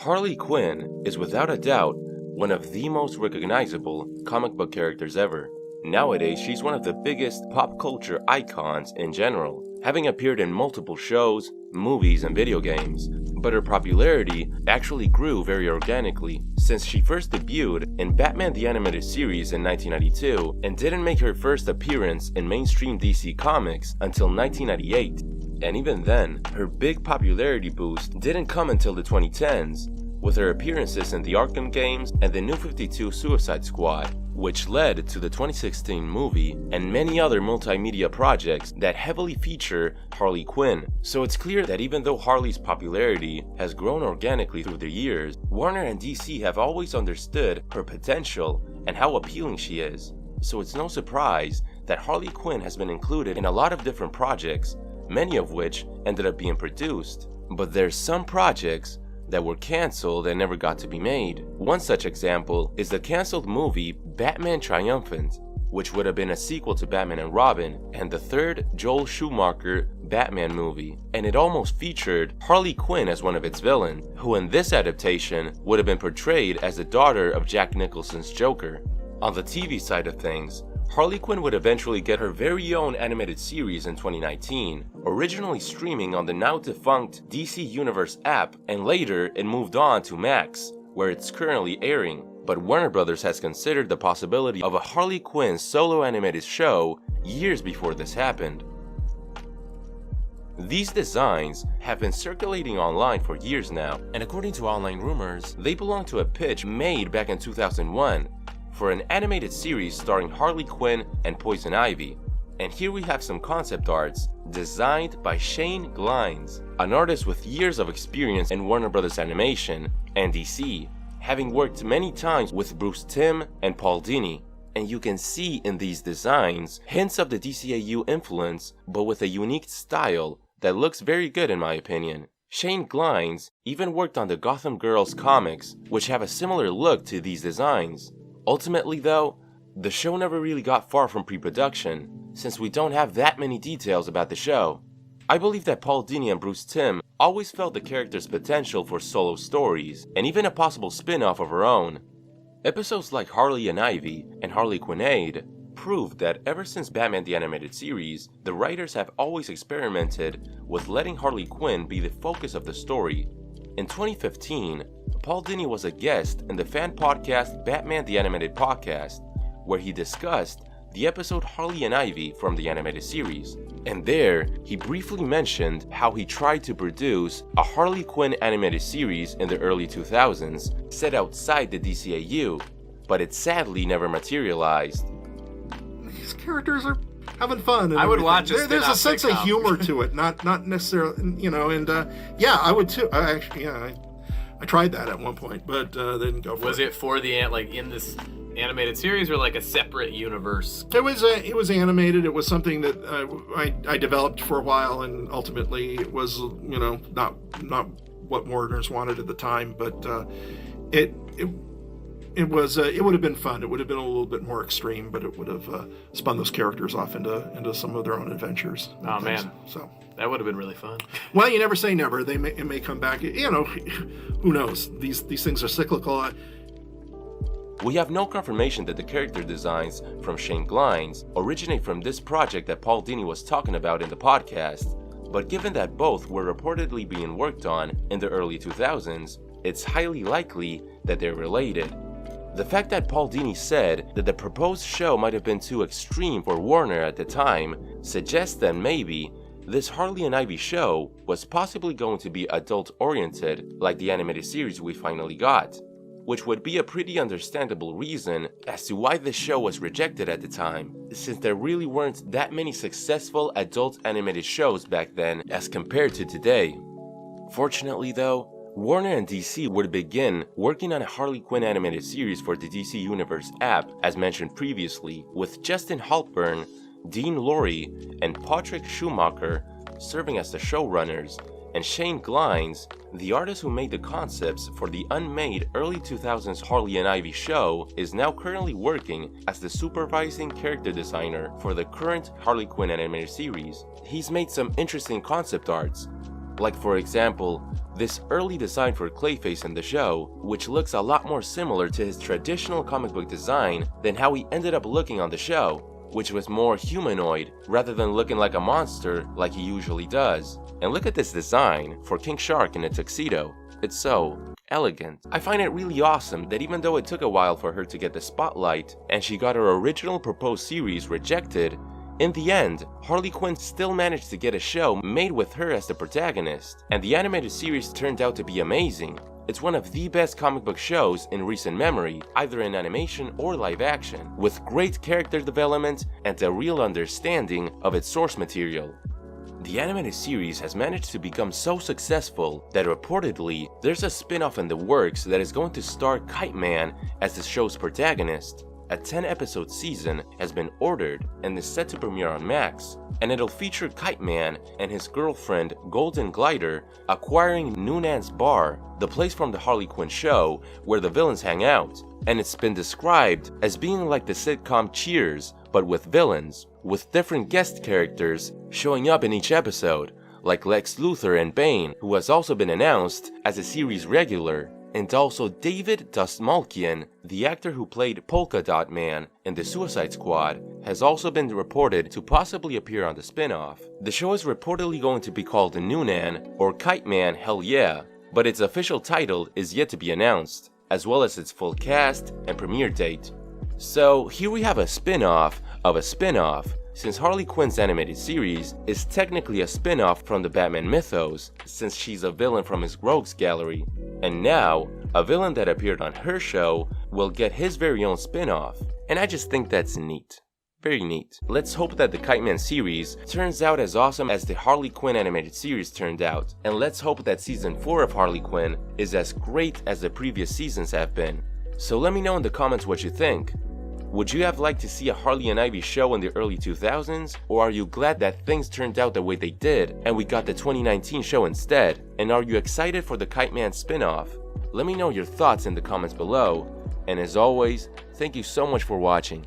Harley Quinn is without a doubt one of the most recognizable comic book characters ever. Nowadays, she's one of the biggest pop culture icons in general, having appeared in multiple shows, movies, and video games. But her popularity actually grew very organically, since she first debuted in Batman the Animated Series in 1992 and didn't make her first appearance in mainstream DC Comics until 1998. And even then, her big popularity boost didn't come until the 2010s, with her appearances in the Arkham games and the New 52 Suicide Squad, which led to the 2016 movie and many other multimedia projects that heavily feature Harley Quinn. So it's clear that even though Harley's popularity has grown organically through the years, Warner and DC have always understood her potential and how appealing she is. So it's no surprise that Harley Quinn has been included in a lot of different projects, many of which ended up being produced. But there's some projects that were cancelled and never got to be made. One such example is the cancelled movie Batman Triumphant, which would have been a sequel to Batman and Robin and the third Joel Schumacher Batman movie, and it almost featured Harley Quinn as one of its villains, who in this adaptation would have been portrayed as the daughter of Jack Nicholson's Joker. On the TV side of things, Harley Quinn would eventually get her very own animated series in 2019, originally streaming on the now-defunct DC Universe app, and later it moved on to Max, where it's currently airing. But Warner Bros. Has considered the possibility of a Harley Quinn solo animated show years before this happened. These designs have been circulating online for years now, and according to online rumors, they belong to a pitch made back in 2001 for an animated series starring Harley Quinn and Poison Ivy. And here we have some concept arts designed by Shane Glines, an artist with years of experience in Warner Bros. Animation and DC, having worked many times with Bruce Timm and Paul Dini. And you can see in these designs hints of the DCAU influence, but with a unique style that looks very good in my opinion. Shane Glines even worked on the Gotham Girls comics, which have a similar look to these designs. Ultimately though, the show never really got far from pre-production, since we don't have that many details about the show. I believe that Paul Dini and Bruce Timm always felt the character's potential for solo stories, and even a possible spin-off of her own. Episodes like Harley and Ivy and Harley Quinnade proved that ever since Batman the Animated Series, the writers have always experimented with letting Harley Quinn be the focus of the story. In 2015, Paul Dini was a guest in the fan podcast Batman the Animated Podcast, where he discussed the episode Harley and Ivy from the animated series. And there, he briefly mentioned how he tried to produce a Harley Quinn animated series in the early 2000s set outside the DCAU, but it sadly never materialized. These characters are having fun. I would watch it. There's a sense of humor to it, not necessarily, and yeah, I would too. I tried that at one point, but didn't go for it. Was it for the in this animated series or like a separate universe? It was animated. It was something that I developed for a while, and ultimately it was not what Warner's wanted at the time, but it would have been fun. It would have been a little bit more extreme, but it would have spun those characters off into some of their own adventures. Oh man, so that would have been really fun. Well, you never say never. It may come back. Who knows? These things are cyclical. We have no confirmation that the character designs from Shane Glines originate from this project that Paul Dini was talking about in the podcast, but given that both were reportedly being worked on in the early 2000s, it's highly likely that they're related. The fact that Paul Dini said that the proposed show might have been too extreme for Warner at the time suggests that maybe this Harley and Ivy show was possibly going to be adult-oriented like the animated series we finally got, which would be a pretty understandable reason as to why the show was rejected at the time, since there really weren't that many successful adult animated shows back then as compared to today. Fortunately though, Warner and DC would begin working on a Harley Quinn animated series for the DC Universe app, as mentioned previously, with Justin Halpern, Dean Lorey, and Patrick Schumacher serving as the showrunners, and Shane Glines, the artist who made the concepts for the Unmade early 2000s Harley and Ivy show, is now currently working as the supervising character designer for the current Harley Quinn animated series. He's made some interesting concept arts, Like for example, this early design for Clayface in the show, which looks a lot more similar to his traditional comic book design than how he ended up looking on the show, which was more humanoid rather than looking like a monster like he usually does. And look at this design for King Shark in a tuxedo. It's so elegant. I find it really awesome that even though it took a while for her to get the spotlight and she got her original proposed series rejected, in the end, Harley Quinn still managed to get a show made with her as the protagonist, and the animated series turned out to be amazing. It's one of the best comic book shows in recent memory, either in animation or live action, with great character development and a real understanding of its source material. The animated series has managed to become so successful that reportedly there's a spin-off in the works that is going to star Kite Man as the show's protagonist. A 10-episode season has been ordered and is set to premiere on Max, and it'll feature Kite Man and his girlfriend Golden Glider acquiring Noonan's Bar, the place from the Harley Quinn show where the villains hang out, and it's been described as being like the sitcom Cheers, but with villains, with different guest characters showing up in each episode, like Lex Luthor and Bane, who has also been announced as a series regular, and also David Dastmalchian, the actor who played Polka Dot Man in the Suicide Squad, has also been reported to possibly appear on the spin-off. The show is reportedly going to be called Noonan or Kite Man Hell Yeah, but its official title is yet to be announced, as well as its full cast and premiere date. So here we have a spin-off of a spin-off, since Harley Quinn's animated series is technically a spin-off from the Batman mythos, since she's a villain from his Rogues Gallery. And now, a villain that appeared on her show will get his very own spin-off. And I just think that's neat. Very neat. Let's hope that the Kite Man series turns out as awesome as the Harley Quinn animated series turned out. And let's hope that season 4 of Harley Quinn is as great as the previous seasons have been. So let me know in the comments what you think. Would you have liked to see a Harley and Ivy show in the early 2000s? Or are you glad that things turned out the way they did and we got the 2019 show instead? And are you excited for the Kite Man spin-off? Let me know your thoughts in the comments below. And as always, thank you so much for watching.